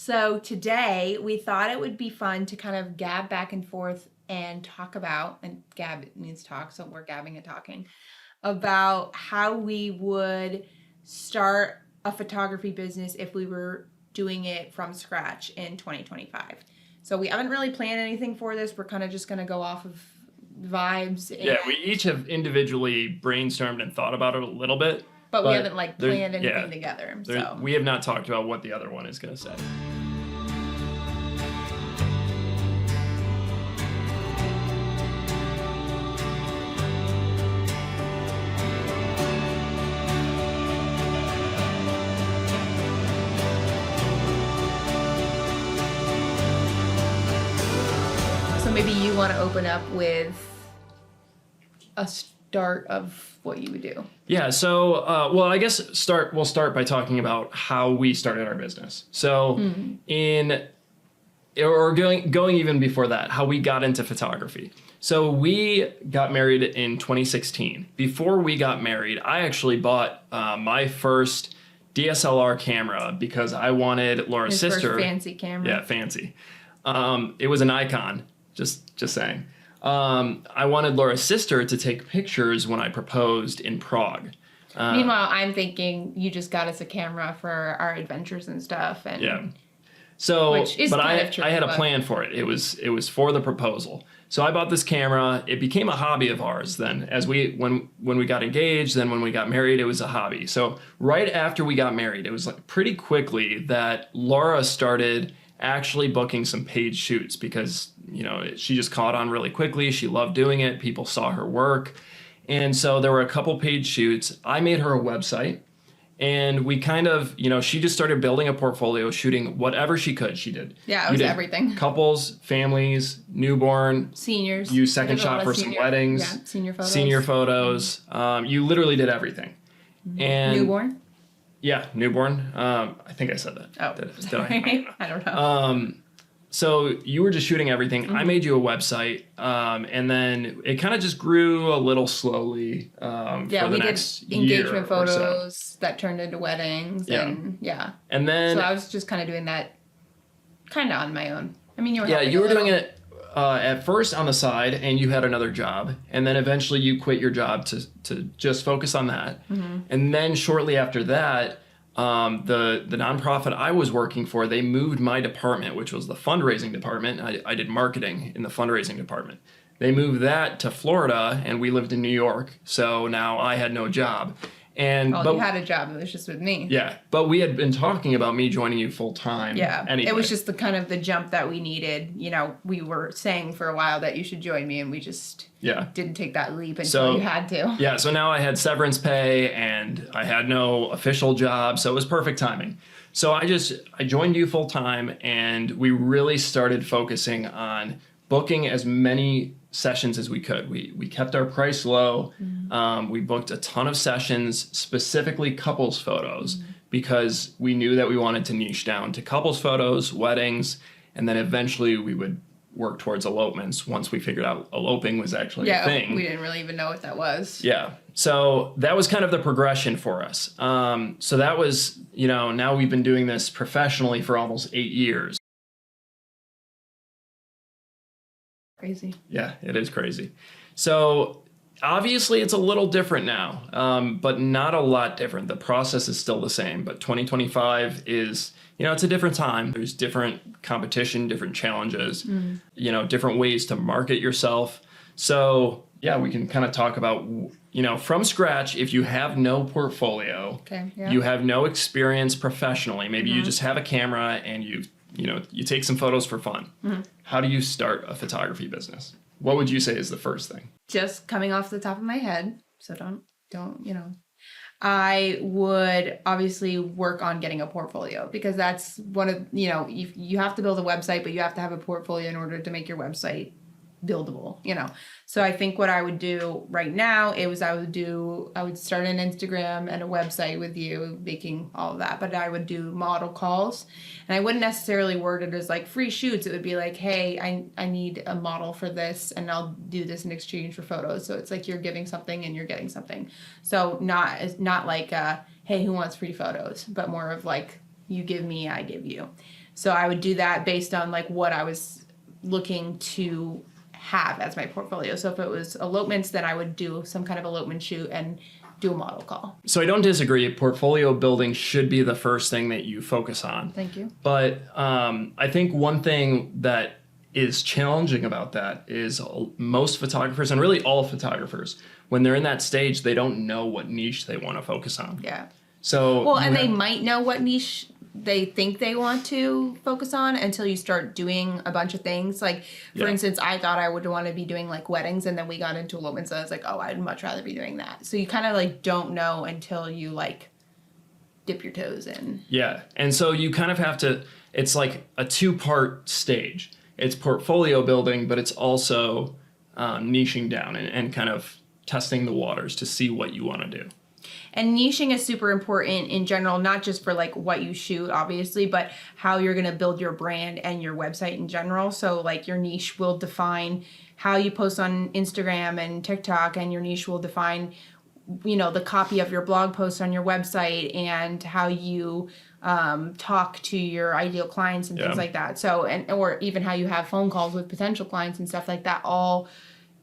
So today we thought it would be fun to kind of gab back and forth and talk about, and gab means talk, so we're gabbing and talking, about how we would start a photography business if we were doing it from scratch in 2025. So we haven't really planned anything for this. We're kind of just going to go off of vibes. Yeah, we each have individually brainstormed and thought about it a little bit. But we haven't planned anything together. So we have not talked about what the other one is going to say. So maybe you want to open up with a start of what you would do. Yeah, so, well, I guess we'll start by talking about how we started our business. So going even before that, how we got into photography. So we got married in 2016. Before we got married, I actually bought my first DSLR camera because I wanted Laura's sister. First fancy camera. Yeah, fancy. It was a Nikon, just saying. I wanted Laura's sister to take pictures when I proposed in Prague. Meanwhile, I'm thinking you just got us a camera for our adventures and stuff. And yeah. So, which is but kind of true, I had a plan for it. It was for the proposal. So I bought this camera. It became a hobby of ours then. When we got engaged, then when we got married, it was a hobby. So right after we got married, it was like pretty quickly that Laura started actually booking some paid shoots because, she just caught on really quickly. She loved doing it. People saw her work. And so there were a couple paid shoots. I made her a website and we kind of, she just started building a portfolio, shooting whatever she could. She did. Yeah, it was everything. Couples, families, newborn. Seniors. Use Second Shot for some weddings. Yeah, senior photos. You literally did everything. And newborn? Yeah, newborn. I think I said that. Oh, did I? I don't know. So you were just shooting everything. I made you a website, and then it kind of just grew a little slowly. For the next did engagement photos that turned into weddings. Yeah. And then so I was just kind of doing that kind of on my own. I mean, you were you were doing it at first on the side, and you had another job, and then eventually you quit your job to just focus on that. And then shortly after that, the nonprofit I was working for, they moved my department, which was the fundraising department. I did marketing in the fundraising department. They moved that to Florida, and we lived in New York. So now I had no job. You had a job. It was just with me. Yeah, but we had been talking about me joining you full time. Yeah, anyway. It was just the jump that we needed. We were saying for a while that you should join me, and we just didn't take that leap until you had to. Yeah, so now I had severance pay, and I had no official job, so it was perfect timing. So I joined you full time, and we really started focusing on booking as many sessions as we could. We kept our price low. We booked a ton of sessions, specifically couples photos, because we knew that we wanted to niche down to couples photos, weddings, and then eventually we would work towards elopements once we figured out eloping was actually a thing. We didn't really even know what that was. Yeah. So that was kind of the progression for us. So that was, now we've been doing this professionally for almost 8 years. Crazy. Yeah, it is crazy. So obviously it's a little different now, but not a lot different. The process is still the same, but 2025 is, it's a different time. There's different competition, different challenges, different ways to market yourself. So yeah, we can kind of talk about, from scratch, if you have no portfolio, you have no experience professionally, maybe you just have a camera and you take some photos for fun. How do you start a photography business? What would you say is the first thing? Just coming off the top of my head, so don't. I would obviously work on getting a portfolio because that's one of, you have to build a website, but you have to have a portfolio in order to make your website buildable, So I think what I would do right now I would start an Instagram and a website with you making all of that, but I would do model calls and I wouldn't necessarily word it as like free shoots. It would be like, hey, I need a model for this and I'll do this in exchange for photos. So it's like you're giving something and you're getting something. So not like, hey, who wants free photos, but more of like, You give me, I give you. So I would do that based on like what I was looking to have as my portfolio. So if it was elopements, then I would do some kind of elopement shoot and do a model call. So I don't disagree. Portfolio building should be the first thing that you focus on. Thank you. But I think one thing that is challenging about that is most photographers, and really all photographers, when they're in that stage, they don't know what niche they want to focus on. Yeah. So Well, and they might know what niche they think they want to focus on until you start doing a bunch of things. Like, for Yeah. instance, I thought I would want to be doing like weddings, and then we got into elopements, and I was like, oh, I'd much rather be doing that. So you kind of like don't know until you like dip your toes in. Yeah. And so you kind of have to, it's like a 2-part stage. It's portfolio building, but it's also niching down and kind of testing the waters to see what you want to do. And niching is super important in general, not just for like what you shoot, obviously, but how you're going to build your brand and your website in general. So like your niche will define how you post on Instagram and TikTok, and your niche will define, you know, the copy of your blog post on your website and how you talk to your ideal clients and things like that. So, or even how you have phone calls with potential clients and stuff like that, all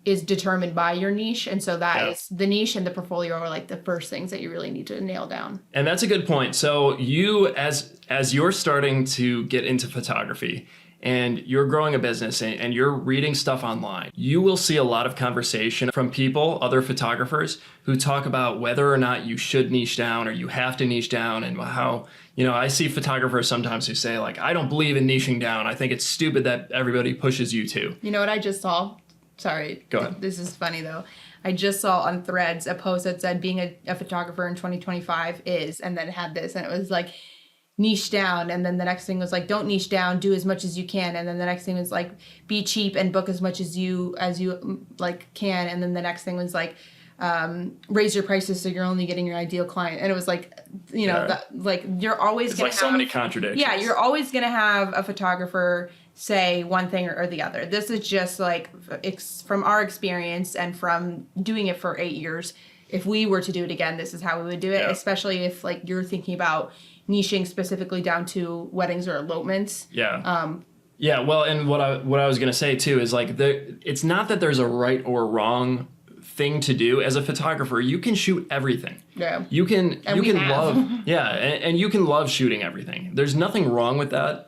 is determined by your niche. And so that is the niche, and the portfolio are like the first things that you really need to nail down. And that's a good point. So you, as you're starting to get into photography and you're growing a business and you're reading stuff online, you will see a lot of conversation from people, other photographers, who talk about whether or not you should niche down or you have to niche down, and how, you know, I see photographers sometimes who say like, I don't believe in niching down. I think it's stupid that everybody pushes you to. You know what I just saw? Sorry. Go ahead. This is funny though. I just saw on Threads a post that said being a photographer in 2025 is, and then it had this, and it was like niche down, and then the next thing was like don't niche down, do as much as you can, and then the next thing was like be cheap and book as much as you like can, and then the next thing was like raise your prices so you're only getting your ideal client. And it was like, you know, that, like you're always It's gonna like so many contradictions. Yeah, you're always gonna have a photographer say one thing or the other. This is just like from our experience and from doing it for 8 years. If we were to do it again, this is how we would do it, especially if like you're thinking about niching specifically down to weddings or elopements. Yeah. Yeah. Well, and what I was going to say too is like it's not that there's a right or wrong thing to do. As a photographer, you can shoot everything. Yeah. You can have. love and you can love shooting everything. There's nothing wrong with that.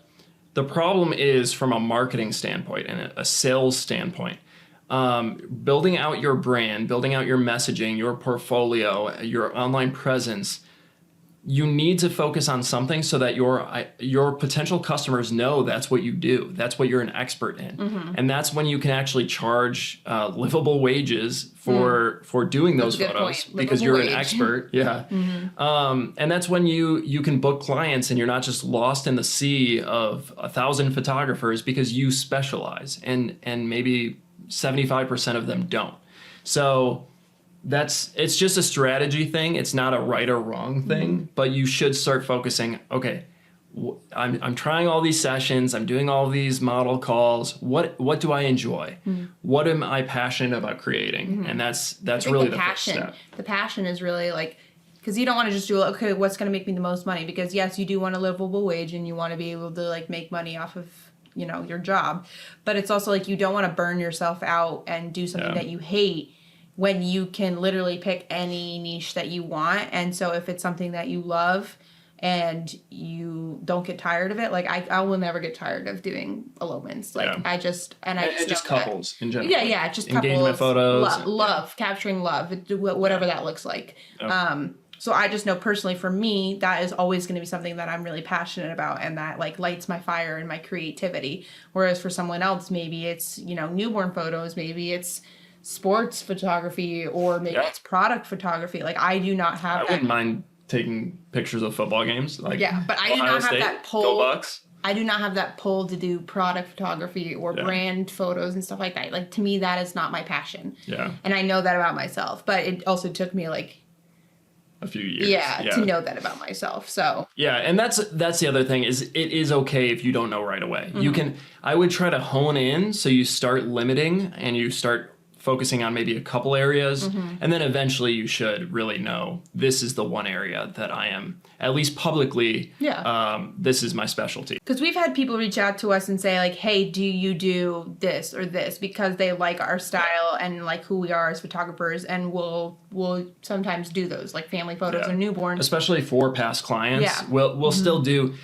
The problem is from a marketing standpoint and a sales standpoint. Building out your brand, building out your messaging, your portfolio, your online presence, you need to focus on something so that your potential customers know that's what you do. That's what you're an expert in. Mm-hmm. And that's when you can actually charge livable wages for doing those photos, because you're an expert. Yeah. Mm-hmm. And that's when you can book clients and you're not just lost in the sea of 1,000 photographers because you specialize, and maybe 75% of them don't. So it's just a strategy thing. It's not a right or wrong thing, but you should start focusing. Okay, I'm trying all these sessions. I'm doing all these model calls. What do I enjoy? What am I passionate about creating? And that's really the first step. The passion is really like, because you don't want to just do, okay, what's going to make me the most money? Because yes, you do want a livable wage and you want to be able to like make money off of, you know, your job, but it's also like you don't want to burn yourself out and do something that you hate, when you can literally pick any niche that you want. And so if it's something that you love and you don't get tired of it, like I will never get tired of doing elopements. Like I just couples in general. Yeah, just engagement couples, photos, love, capturing love, whatever that looks like. So I just know personally for me, that is always going to be something that I'm really passionate about, and that like lights my fire and my creativity. Whereas for someone else, maybe it's, you know, newborn photos, maybe it's sports photography, or maybe it's product photography. Like I do not have I wouldn't mind taking pictures of football games. Like but I do not have that pull. Go Bucks. I do not have that pull to do product photography or brand photos and stuff like that. Like to me, that is not my passion. Yeah. And I know that about myself, but it also took me like a few years. To know that about myself. So and that's the other thing, is it is okay if you don't know right away. You can, I would try to hone in, so you start limiting and you start focusing on maybe a couple areas, Mm-hmm. and then eventually you should really know this is the one area that I am, at least publicly, this is my specialty. Because we've had people reach out to us and say like, hey, do you do this or this, because they like our style and like who we are as photographers, and we'll sometimes do those like family photos or newborn. Especially for past clients. Yeah. We'll still do,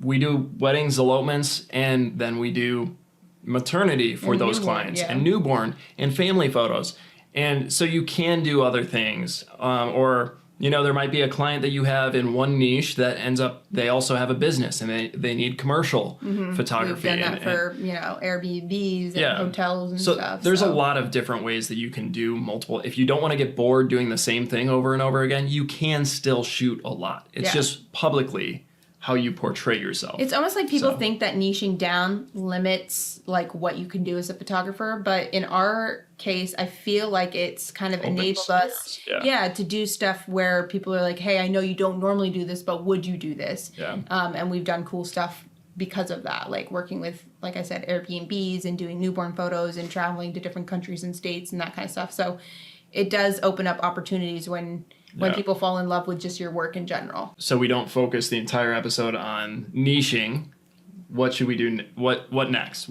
we do weddings, elopements, and then we do maternity for And those newborn, clients, yeah. and newborn, and family photos. And so you can do other things, or there might be a client that you have in one niche that ends up, they also have a business and they need commercial photography. We've done that for Airbnbs and hotels and so stuff. There's a lot of different ways that you can do multiple. If you don't want to get bored doing the same thing over and over again, you can still shoot a lot. It's just publicly how you portray yourself. It's almost like people think that niching down limits like what you can do as a photographer, but in our case, I feel like it's kind of enabled us, to do stuff where people are like, "Hey, I know you don't normally do this, but would you do this?" Yeah. And we've done cool stuff because of that, like working with, like I said, Airbnbs and doing newborn photos and traveling to different countries and states and that kind of stuff. So it does open up opportunities when people fall in love with just your work in general. So we don't focus the entire episode on niching. What should we do? What next?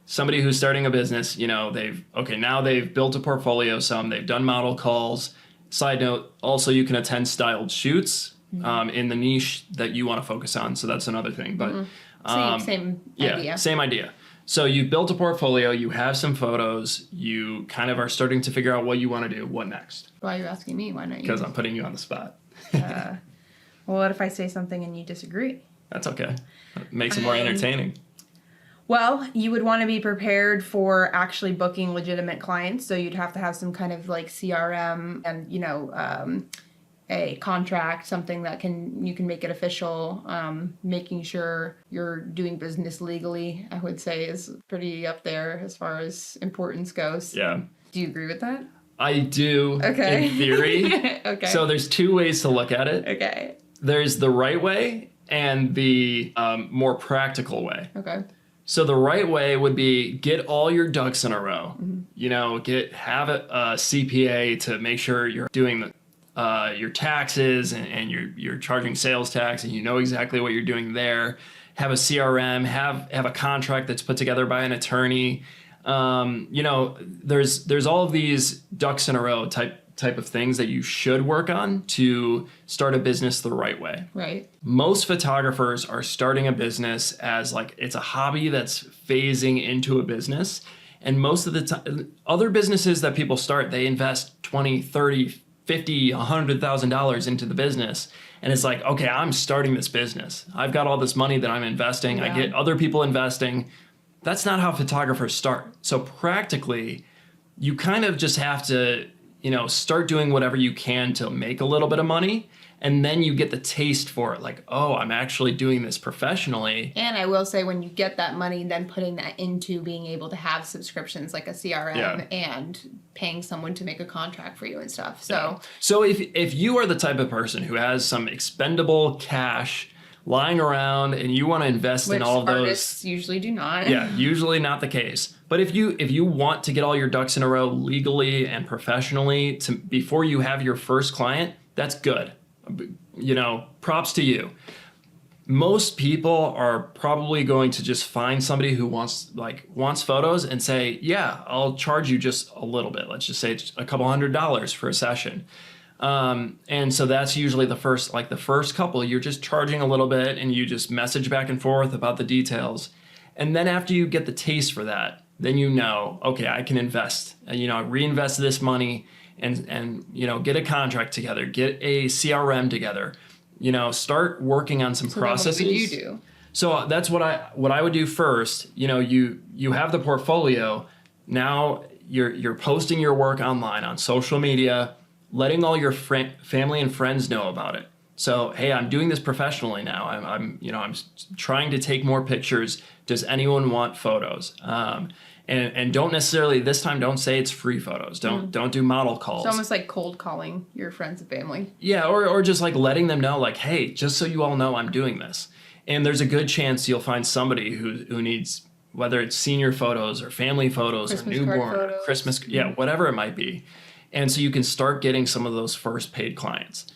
Somebody who's starting a business, now they've built a portfolio, they've done model calls. Side note, also you can attend styled shoots in the niche that you want to focus on. So that's another thing. But same idea. Same idea. So you've built a portfolio, you have some photos, you kind of are starting to figure out what you want to do. What next? Why are you asking me? Why not you? Because I'm putting you on the spot. Well, what if I say something and you disagree? That's okay. It makes it more entertaining. Well, you would want to be prepared for actually booking legitimate clients. So you'd have to have some kind of like CRM and, a contract, something that you can make it official. Making sure you're doing business legally, I would say, is pretty up there as far as importance goes. Yeah. Do you agree with that? I do, Okay. in theory. Okay. So there's two ways to look at it. Okay. There's the right way and the more practical way. Okay. So the right way would be get all your ducks in a row. Have a CPA to make sure you're doing your taxes and you're charging sales tax and you know exactly what you're doing there. Have a CRM, have a contract that's put together by an attorney. There's all of these ducks in a row type of things that you should work on to start a business the right way. Right. Most photographers are starting a business as like it's a hobby that's phasing into a business. And most of the time, other businesses that people start, they invest 20, 30, 50, $100,000 into the business. And it's like, okay, I'm starting this business. I've got all this money that I'm investing. Yeah. I get other people investing. That's not how photographers start. So practically, you kind of just have to, start doing whatever you can to make a little bit of money. And then you get the taste for it. Like, oh, I'm actually doing this professionally. And I will say, when you get that money, then putting that into being able to have subscriptions like a CRM and paying someone to make a contract for you and stuff. So if you are the type of person who has some expendable cash lying around and you want to invest in all of those, artists usually do not. Yeah, usually not the case. But if you want to get all your ducks in a row legally and professionally before you have your first client, that's good. Props to you. Most people are probably going to just find somebody who wants photos and say, yeah, I'll charge you just a little bit. Let's just say it's a couple $100 for a session. And so that's usually the first couple, you're just charging a little bit and you just message back and forth about the details. And then after you get the taste for that, then okay, I can invest, reinvest this money and get a contract together, get a CRM together, start working on some processes. Then what would you do? So that's what I would do first. You have the portfolio. Now you're posting your work online on social media, letting all your family and friends know about it. So, hey, I'm doing this professionally now. I'm trying to take more pictures. Does anyone want photos? And don't necessarily this time. Don't say it's free photos. Don't do model calls. It's almost like cold calling your friends and family. Yeah, or just like letting them know, like, hey, just so you all know, I'm doing this. And there's a good chance you'll find somebody who needs whether it's senior photos or family photos Christmas or card newborn or photos. Christmas, yeah, whatever it might be. And so you can start getting some of those first paid clients.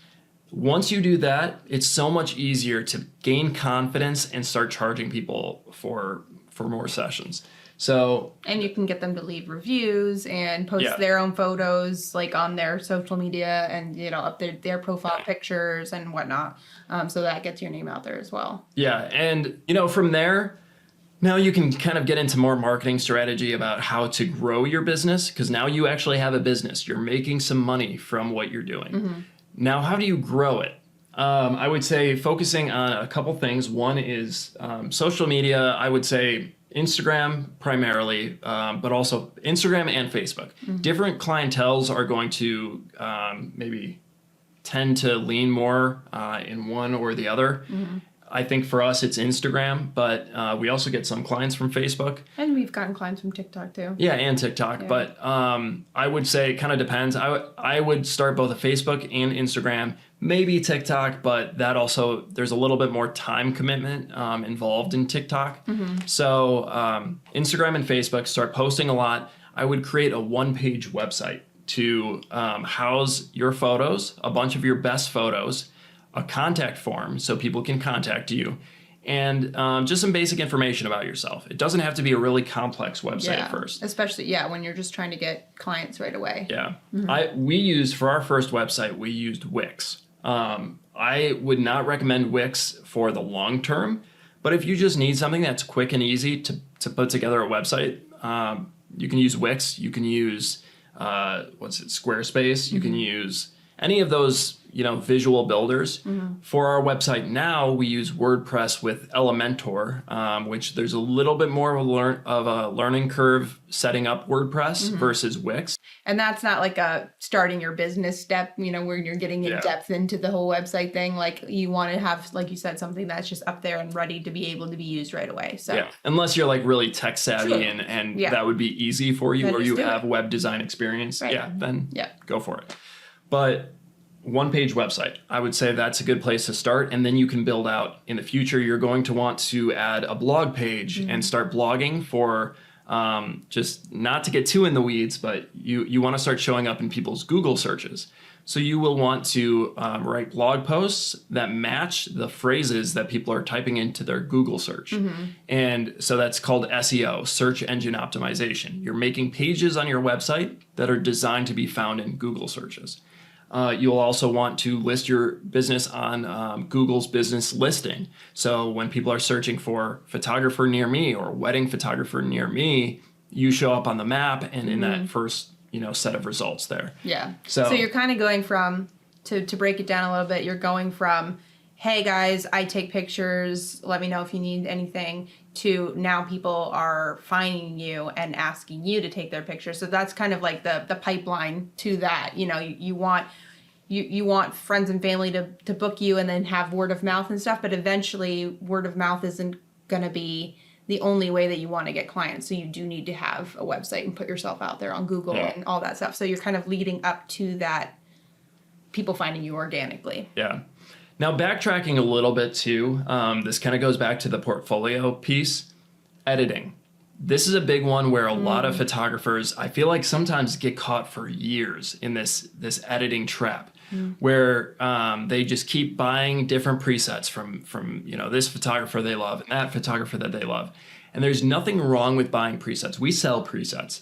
Once you do that, it's so much easier to gain confidence and start charging people for more sessions. So, And you can get them to leave reviews and post Yeah. their own photos like on their social media and, you know, up their profile pictures and whatnot. So that gets your name out there as well. yeah, and you know, from there, now you can kind of get into more marketing strategy about how to grow your business, because now you actually have a business. You're making some money from what you're doing. Now, how do you grow it? I would say focusing on a couple things. One is social media. I would say Instagram primarily, but also Instagram and Facebook. Different clienteles are going to maybe tend to lean more in one or the other. I think for us it's Instagram, but we also get some clients from Facebook. And we've gotten clients from TikTok too. Yeah, and TikTok. Yeah. But I would say it kind of depends. I would start both a Facebook and Instagram, maybe TikTok, but that also, there's a little bit more time commitment involved in TikTok. So Instagram and Facebook, start posting a lot. I would create a one-page website to house your photos, a bunch of your best photos, a contact form so people can contact you, and just some basic information about yourself. It doesn't have to be a really complex website at first. Especially, when you're just trying to get clients right away. Yeah. We used, for our first website, we used Wix. I would not recommend Wix for the long term, but if you just need something that's quick and easy to put together a website, you can use Wix. You can use, Squarespace. You can use any of those, visual builders. For our website now, we use WordPress with Elementor, which there's a little bit more of a learning curve setting up WordPress versus Wix. And that's not like a starting your business step, where you're getting in depth into the whole website thing. Like you want to have, like you said, something that's just up there and ready to be able to be used right away. So yeah, unless you're like really tech savvy True. and Yeah. that would be easy for you, Then or just you do have it. web design experience. Right. Yeah, then Yeah. go for it. But one-page website, I would say that's a good place to start, and then you can build out. In the future, you're going to want to add a blog page and start blogging for just not to get too in the weeds, but you want to start showing up in people's Google searches. So you will want to write blog posts that match the phrases that people are typing into their Google search. And so that's called SEO, search engine optimization. You're making pages on your website that are designed to be found in Google searches. You'll also want to list your business on Google's business listing. So when people are searching for photographer near me or wedding photographer near me, you show up on the map and in that first, set of results there. Yeah. So- So you're kind of going from, to break it down a little bit, you're going from, hey guys, I take pictures, let me know if you need anything, to now people are finding you and asking you to take their pictures. So that's kind of like the pipeline to that. You want friends and family to book you and then have word of mouth and stuff, but eventually word of mouth isn't going to be the only way that you want to get clients. So you do need to have a website and put yourself out there on Google and all that stuff. So you're kind of leading up to that, people finding you organically. Yeah. Now, backtracking a little bit too, this kind of goes back to the portfolio piece, editing. This is a big one where a lot of photographers, I feel like, sometimes get caught for years in this editing trap, where they just keep buying different presets from this photographer they love and that photographer that they love. And there's nothing wrong with buying presets. We sell presets.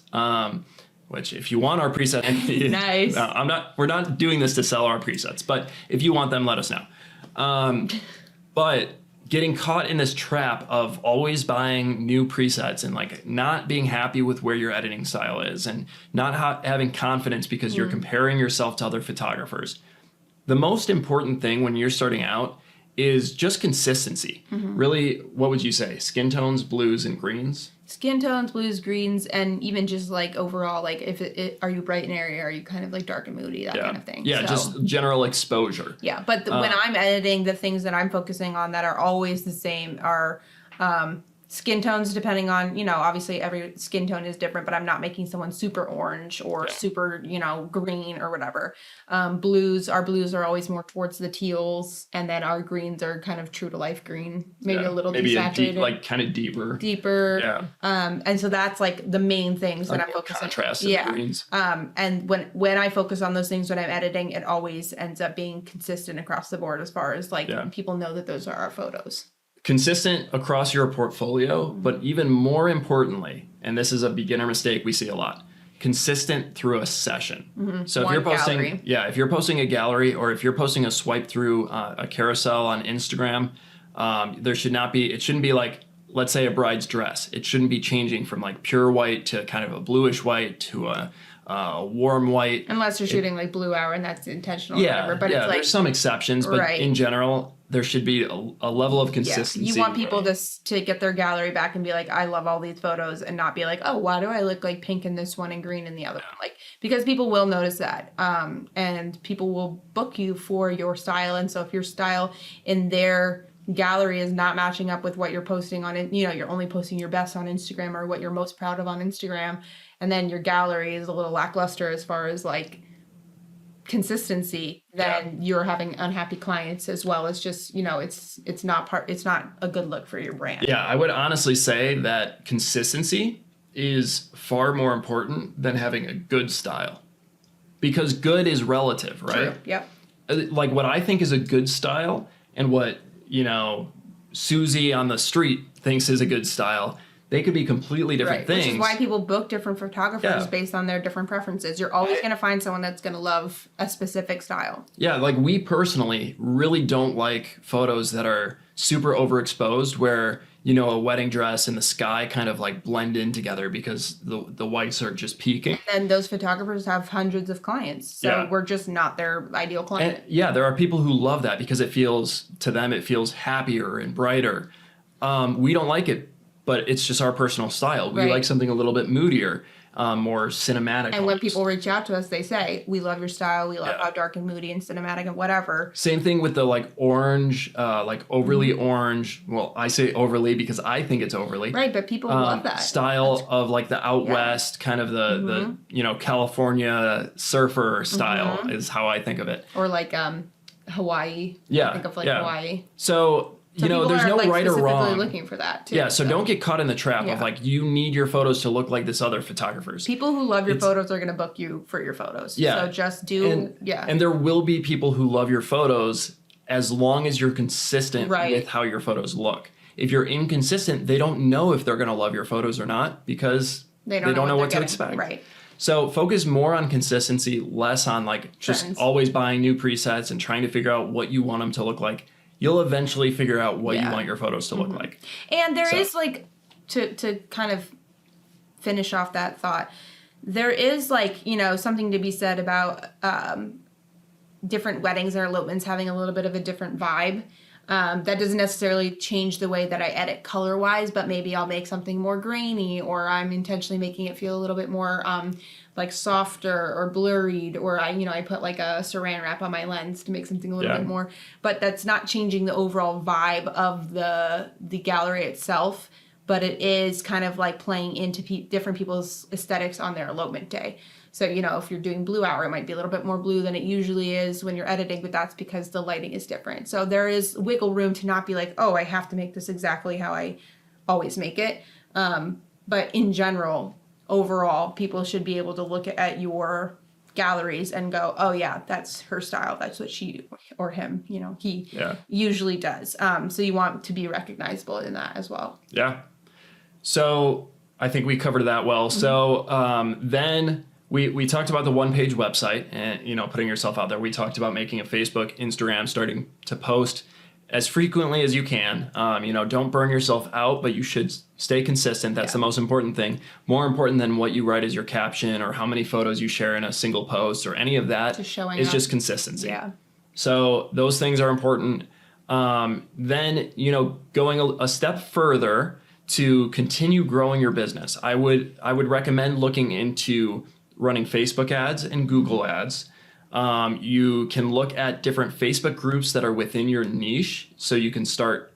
Which, if you want our preset, Nice. no, we're not doing this to sell our presets, but if you want them, let us know. But getting caught in this trap of always buying new presets and like not being happy with where your editing style is and not having confidence because you're comparing yourself to other photographers. The most important thing when you're starting out is just consistency. Really, what would you say? Skin tones, blues, and greens? Skin tones, blues, greens, and even just like overall, like if are you bright and airy, are you kind of like dark and moody, that kind of thing. Yeah, So, just general exposure. yeah. But when I'm editing, the things that I'm focusing on that are always the same are Skin tones, depending on, obviously every skin tone is different, but I'm not making someone super orange or super, green or whatever. Our blues are always more towards the teals, and then our greens are kind of true to life green, maybe a little desaturated. like kind of deeper. Deeper. Yeah. And so that's like the main things that I'm focusing on. Contrast in the greens. And when I focus on those things when I'm editing, it always ends up being consistent across the board as far as people know that those are our photos. Consistent across your portfolio, but even more importantly, and this is a beginner mistake we see a lot, consistent through a session. So if you're posting, if you're posting a gallery, or if you're posting a swipe through a carousel on Instagram, it shouldn't be like, let's say a bride's dress. It shouldn't be changing from like pure white to kind of a bluish white to a warm white. Unless you're shooting like blue hour and that's intentional or whatever. But it's like, there's some exceptions, but in general, there should be a level of consistency. You want people to get their gallery back and be like, I love all these photos, and not be like, oh, why do I look like pink in this one and green in the other one? Like, because people will notice that, and people will book you for your style. And so if your style in their gallery is not matching up with what you're posting on it, you're only posting your best on Instagram or what you're most proud of on Instagram, and then your gallery is a little lackluster as far as like consistency, then you're having unhappy clients, as well as just it's not a good look for your brand. I would honestly say that consistency is far more important than having a good style, because good is relative, right? True. Yep. Like what I think is a good style and what Susie on the street thinks is a good style, they could be completely different things. Which is why people book different photographers based on their different preferences. You're always going to find someone that's going to love a specific style. Yeah, like we personally really don't like photos that are super overexposed, where, a wedding dress and the sky kind of like blend in together because the whites are just peaking. And those photographers have hundreds of clients. So we're just not their ideal client. And there are people who love that because it feels happier and brighter. We don't like it, but it's just our personal style. We like something a little bit moodier, more cinematic. And when people reach out to us, they say, we love your style. We love how dark and moody and cinematic and whatever. Same thing with the like orange, like overly orange. Well, I say overly because I think it's overly. Right, but people love that. Style of like the out west, kind of the California surfer style is how I think of it. Or like Hawaii. I think of like Hawaii. So there's no right or wrong. Looking for that too. Yeah, so don't get caught in the trap of like, you need your photos to look like this other photographer's. People who love your photos are going to book you for your photos. Yeah. So just do, And there will be people who love your photos as long as you're consistent with how your photos look. If you're inconsistent, they don't know if they're going to love your photos or not, because they don't know what to expect. Right. So focus more on consistency, less on like just always buying new presets and trying to figure out what you want them to look like. You'll eventually figure out what you want your photos to look like. And there is like, to kind of finish off that thought, there is like, something to be said about different weddings or elopements having a little bit of a different vibe. That doesn't necessarily change the way that I edit color-wise, but maybe I'll make something more grainy, or I'm intentionally making it feel a little bit more like softer or blurred, or I put like a saran wrap on my lens to make something a little bit more. But that's not changing the overall vibe of the gallery itself, but it is kind of like playing into different people's aesthetics on their elopement day. So, if you're doing blue hour, it might be a little bit more blue than it usually is when you're editing, but that's because the lighting is different. So there is wiggle room to not be like, oh, I have to make this exactly how I always make it. But in general, overall, people should be able to look at your galleries and go, oh yeah, that's her style. That's what she or him, he usually does. So you want to be recognizable in that as well. Yeah. So I think we covered that well. So then we talked about the one-page website and, putting yourself out there. We talked about making a Facebook, Instagram, starting to post as frequently as you can. Don't burn yourself out, but you should stay consistent. That's the most important thing. More important than what you write as your caption or how many photos you share in a single post or any of that is just consistency. Yeah. So those things are important. Then, going a step further to continue growing your business, I would recommend looking into running Facebook ads and Google ads. You can look at different Facebook groups that are within your niche, so you can start,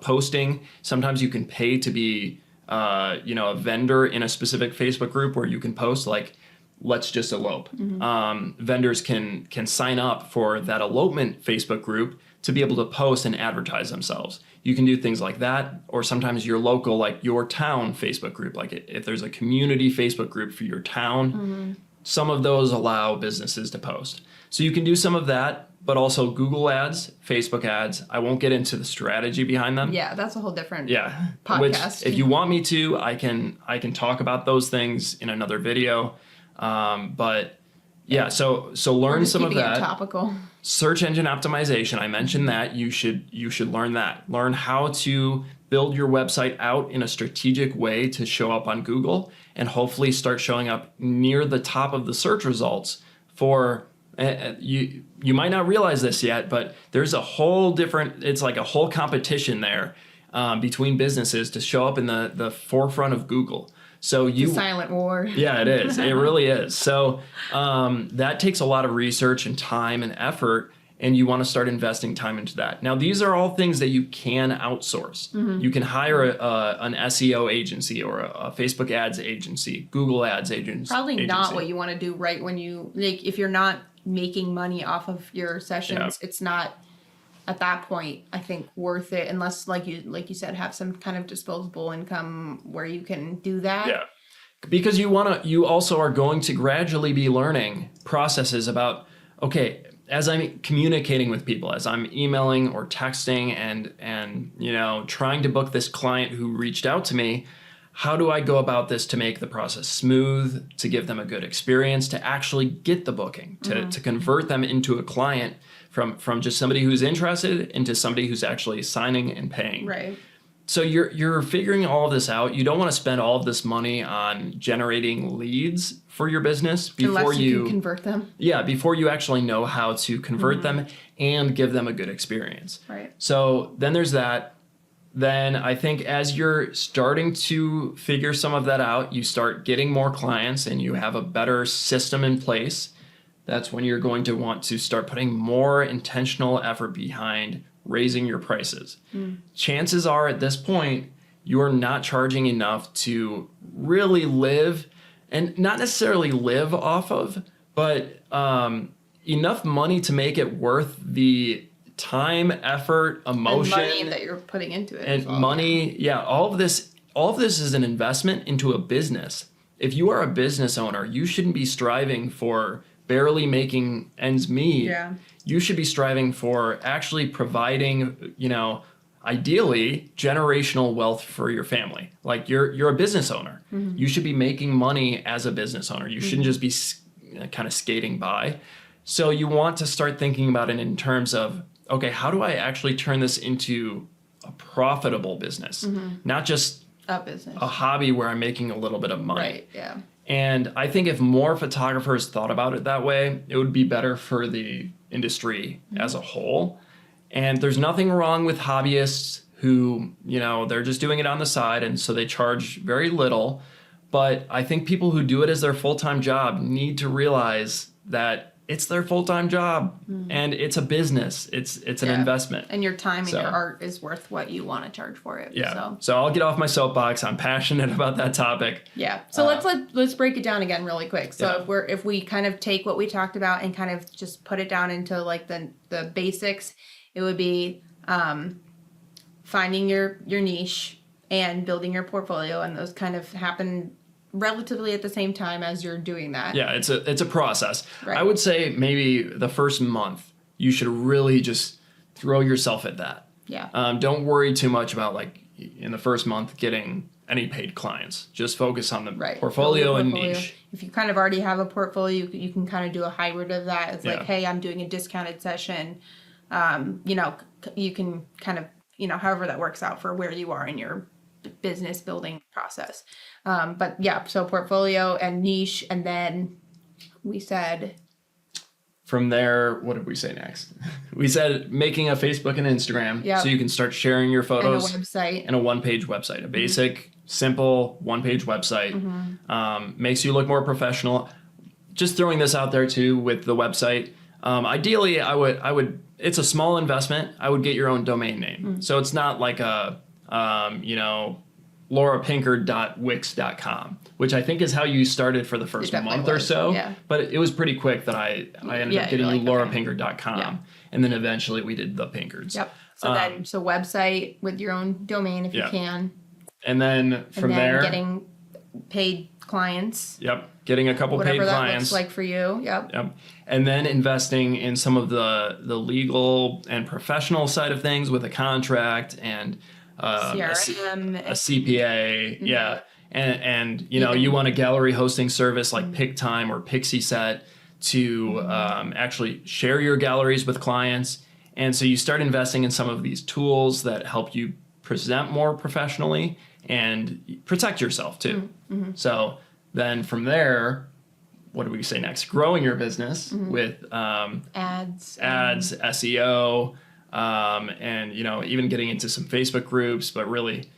posting. Sometimes you can pay to be, a vendor in a specific Facebook group where you can post like, let's just elope. Vendors can sign up for that elopement Facebook group to be able to post and advertise themselves. You can do things like that, or sometimes your local, like your town Facebook group. Like if there's a community Facebook group for your town, some of those allow businesses to post. So you can do some of that, but also Google ads, Facebook ads. I won't get into the strategy behind them. Yeah, that's a whole different Podcast. podcast. Which, if you want me to, I can talk about those things in another video. But yeah, so learn some of Keeping it that. topical. Search engine optimization. I mentioned that you should learn that. Learn how to build your website out in a strategic way to show up on Google and hopefully start showing up near the top of the search results for you might not realize this yet, but there's a whole different, it's like a whole competition there between businesses to show up in the forefront of Google. So The silent war. yeah, it is. It really is. So that takes a lot of research and time and effort, and you want to start investing time into that. Now, these are all things that you can outsource. You can hire an SEO agency or a Facebook ads agency, Google ads agency. Probably not what you want to do right when you, like, if you're not making money off of your sessions, it's not at that point, I think, worth it, unless like you said, have some kind of disposable income where you can do that. Yeah. Because you also are going to gradually be learning processes about, okay, as I'm communicating with people, as I'm emailing or texting and trying to book this client who reached out to me, how do I go about this to make the process smooth, to give them a good experience, to actually get the booking, to convert them into a client from just somebody who's interested into somebody who's actually signing and paying. Right. So you're figuring all of this out. You don't want to spend all of this money on generating leads for your business before Unless you can convert them. Yeah, before you actually know how to convert them and give them a good experience. Right. So then there's that. Then I think as you're starting to figure some of that out, you start getting more clients and you have a better system in place. That's when you're going to want to start putting more intentional effort behind raising your prices. Chances are at this point, you're not charging enough to really live, and not necessarily live off of, but enough money to make it worth the time, effort, emotion, and money that you're putting into it. and as well. money. Yeah, all of this is an investment into a business. If you are a business owner, you shouldn't be striving for barely making ends meet. Yeah. You should be striving for actually providing, ideally generational wealth for your family. Like you're a business owner. You should be making money as a business owner. You shouldn't just be kind of skating by. So you want to start thinking about it in terms of, okay, how do I actually turn this into a profitable business? Not just A business. a hobby where I'm making a little bit of money. Right. Yeah. And I think if more photographers thought about it that way, it would be better for the industry as a whole. And there's nothing wrong with hobbyists who, they're just doing it on the side and so they charge very little. But I think people who do it as their full-time job need to realize that it's their full-time job and it's a business. It's an investment. And your time and So- your art is worth what you want to charge for it. Yeah. So I'll get off my soapbox. I'm passionate about that topic. Yeah. So let's break it down again really quick. So Yeah. if we kind of take what we talked about and kind of just put it down into like the basics, it would be finding your niche and building your portfolio, and those kind of happen relatively at the same time as you're doing that. Yeah, it's a process. Right. I would say maybe the first month you should really just throw yourself at that. Yeah. Don't worry too much about like in the first month getting any paid clients. Just focus on the Right. portfolio Build and your portfolio. niche. If you kind of already have a portfolio, you can kind of do a hybrid of that. It's like, Yeah. hey, I'm doing a discounted session. You can kind of, however that works out for where you are in your business building process. But yeah, so portfolio and niche. And then we said, From there, what did we say next? We said making a Facebook and Instagram Yep. so you can start sharing your and a photos website. and a one-page website. A basic, simple one-page website makes you look more professional. just throwing this out there too with the website. Ideally, I would. It's a small investment. I would get your own domain name. So it's not like a, laurapinkard.wix.com, which I think is how you started for the first definitely month or was, so. yeah. But it was pretty quick that I ended Yeah, up getting you're you like, okay. laurapinkard.com. Yeah. And then eventually we did the Pinkards. Yep. So website with your own domain if Yeah. you can. And then from And then there, getting paid clients. yep, getting a couple Whatever paid that clients. looks like for you. Yep. Yep. And then investing in some of the legal and professional side of things with a contract and CRM. a CPA. Mm-hmm. Yeah. And you want a gallery hosting service like PicTime or Pixieset to Mm-hmm. actually share your galleries with clients. And so you start investing in some of these tools that help you present more professionally and protect yourself too. Mm-hmm. So then from there, what do we say next? Growing your business Mm-hmm. with Ads. ads, SEO, and even getting into some Facebook groups, but really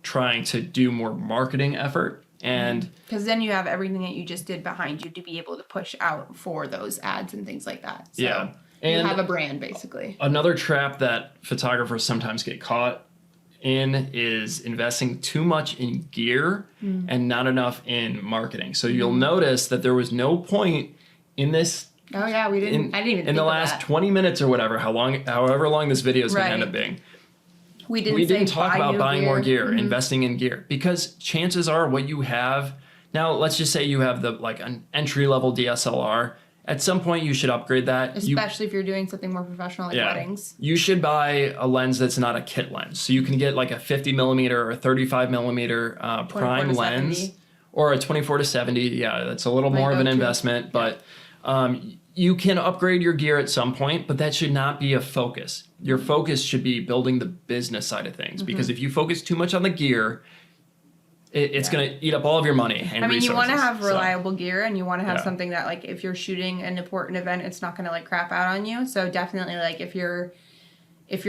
trying to do more marketing effort. And Because then you have everything that you just did behind you to be able to push out for those ads and things like that. So yeah, you and have a brand basically. another trap that photographers sometimes get caught in is investing too much in gear and not enough in marketing. So you'll notice that there was no point in this Oh yeah, we didn't. I didn't even in think the of last that. 20 minutes or whatever, however long this video is going to end Right. up being. We didn't. We say didn't talk buy about new buying more gear, Mhm. investing in gear, because chances are what you have now. Let's just say you have an entry level DSLR. At some point, you should upgrade that. Especially if you're doing something more professional like weddings. You should buy a lens that's not a kit lens. So you can get like a 50 millimeter or 35 millimeter 24 prime to lens 70. or a 24 to 70. Yeah, that's a little My more of an go-to. investment, but you can upgrade your gear at some point, but that should not be a focus. Your focus should be building the business side of things, because if you focus too much on the gear, it's going to eat up all of your money and I mean, you want to resources. have reliable gear, and you want to have Yeah. something that, like, if you're shooting an important event, it's not going to like crap out on you. So definitely, like, if you're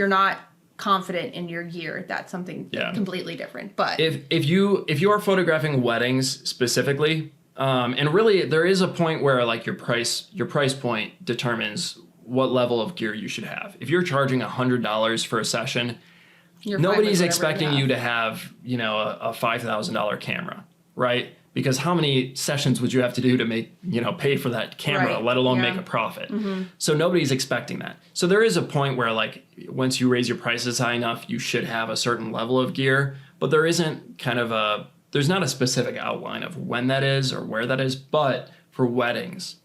not confident in your gear, that's something Yeah. completely different. But if you are photographing weddings specifically, and really there is a point where like your price point determines what level of gear you should have. If you're charging $100 for a session, you're fine with nobody's whatever expecting have. you to have a $5,000 camera, right? Because how many sessions would you have to do to make pay for that camera, Right, let alone yeah. make a profit? So nobody's expecting that. So there is a point where like once you raise your prices high enough, you should have a certain level of gear, but there isn't there's not a specific outline of when that is or where that is. But for weddings,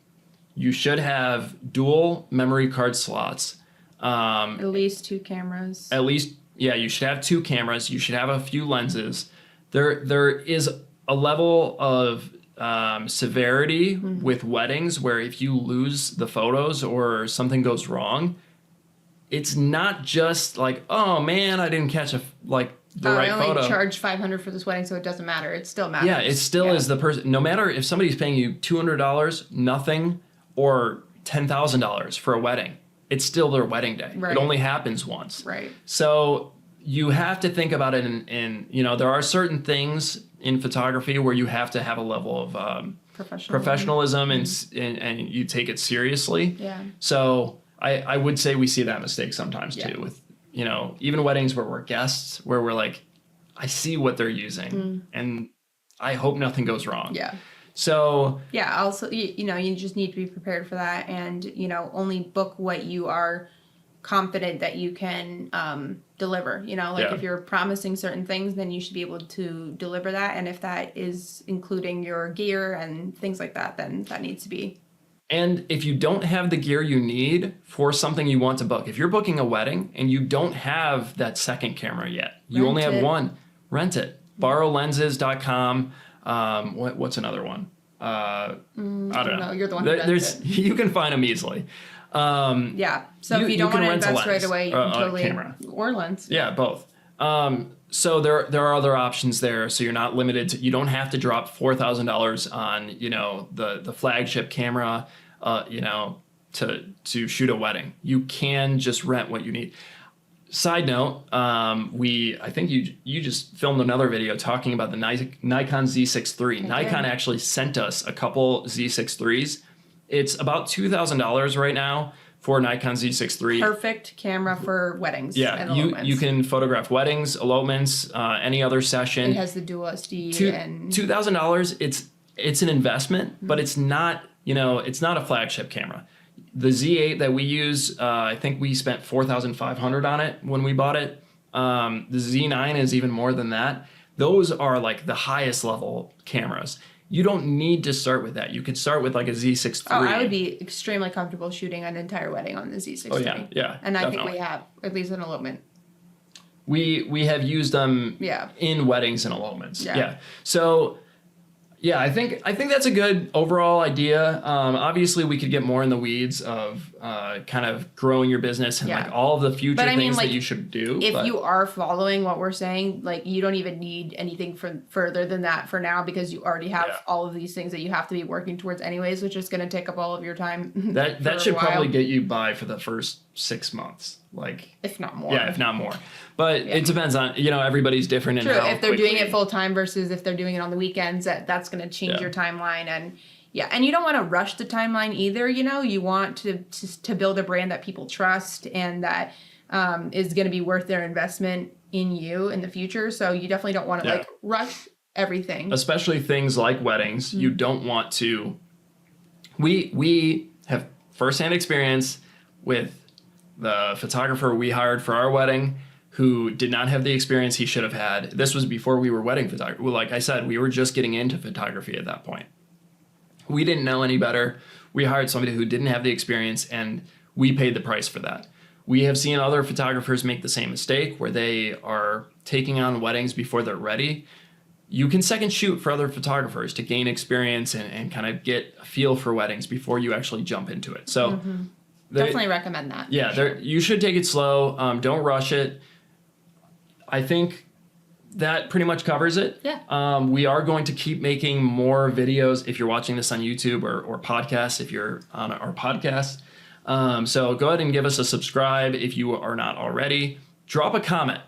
you should have dual memory card slots. At least 2 cameras. At least, yeah, you should have 2 cameras. You should have a few lenses. There is a level of severity with weddings where if you lose the photos or something goes wrong, it's not just like, oh man, I didn't catch the right I only photo. charged $500 for this wedding, so it doesn't matter. It still matters. Yeah, it still is the person. No matter if somebody's paying you $200, nothing, or $10,000 for a wedding, it's still their wedding day. Right. It only happens once. Right. So you have to think about it in there are certain things in photography where you have to have a level of professionalism and you take it seriously. Yeah. So I would say we see that mistake sometimes Yeah. too with even weddings where we're guests, where we're like, I see what they're using and I hope nothing goes wrong. Yeah. So Yeah, also, you just need to be prepared for that, and, only book what you are confident that you can deliver. Yeah. If you're promising certain things, then you should be able to deliver that. And if that is including your gear and things like that, then that needs to be. And if you don't have the gear you need for something you want to book, if you're booking a wedding and you don't have that second camera yet, you only have one, rent it. Borrowlenses.com. What's another one? I don't know. You're the one who rents it. You can find them easily. Yeah. So if you don't can want to rent a invest right lens, away, you or can a totally camera. or lens. Yeah, both. So there are other options there. So you're not limited to. You don't have to drop $4,000 on the flagship camera. To shoot a wedding. You can just rent what you need. Side note, I think you just filmed another video talking about the Nikon Z6 III. Nikon actually sent us a couple Z6 IIIs. It's about $2,000 right now for Nikon Z6 III. Perfect camera for weddings. Yeah, and elopements. you can photograph weddings, elopements, any other session. It has the dual SD and $2,000. It's an investment, but it's not it's not a flagship camera. The Z8 that we use, I think we spent $4,500 on it when we bought it. The Z9 is even more than that. Those are like the highest level cameras. You don't need to start with that. You could start with like a Z6 III. Oh, I would be extremely comfortable shooting an entire wedding on the Z6 III. Oh yeah. And I think definitely. we have, at least an elopement. We have used them in weddings and elopements. Yeah. So yeah, I think that's a good overall idea. Obviously, we could get more in the weeds of kind of growing your business and like all of the future things that you should do. If you are following what we're saying, like you don't even need anything further than that for now, because you already have all of these things that you have to be working towards anyways, which is going to take up all of your time. That should probably get you by for the first 6 months, like if not more. Yeah, if not more. But it depends on everybody's different. And True. how If they're quickly. doing it full time versus if they're doing it on the weekends, that's going to change your timeline. And and you don't want to rush the timeline either. You want to build a brand that people trust and that is going to be worth their investment in you in the future. So you definitely don't want to like rush everything. Especially things like weddings. You don't want to. We have firsthand experience with the photographer we hired for our wedding, who did not have the experience he should have had. This was before we were wedding photographers. Well, like I said, we were just getting into photography at that point. We didn't know any better. We hired somebody who didn't have the experience, and we paid the price for that. We have seen other photographers make the same mistake where they are taking on weddings before they're ready. You can second shoot for other photographers to gain experience and kind of get a feel for weddings before you actually jump into it. So Definitely recommend that. Yeah, you should take it slow. Don't rush it. I think that pretty much covers it. Yeah. We are going to keep making more videos if you're watching this on YouTube or podcasts if you're on our podcast. So go ahead and give us a subscribe if you are not already. Drop a comment.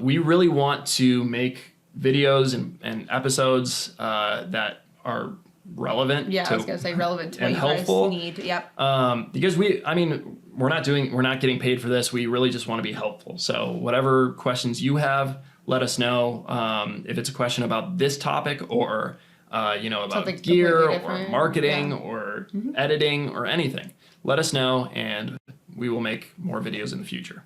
We really want to make videos and episodes that are relevant. Yeah, I was gonna say relevant to what and you helpful. guys need. Yep. Because we're not getting paid for this. We really just want to be helpful. So whatever questions you have, let us know. If it's a question about this topic or about Something gear completely or different. marketing or editing or anything, let us know, and we will make more videos in the future.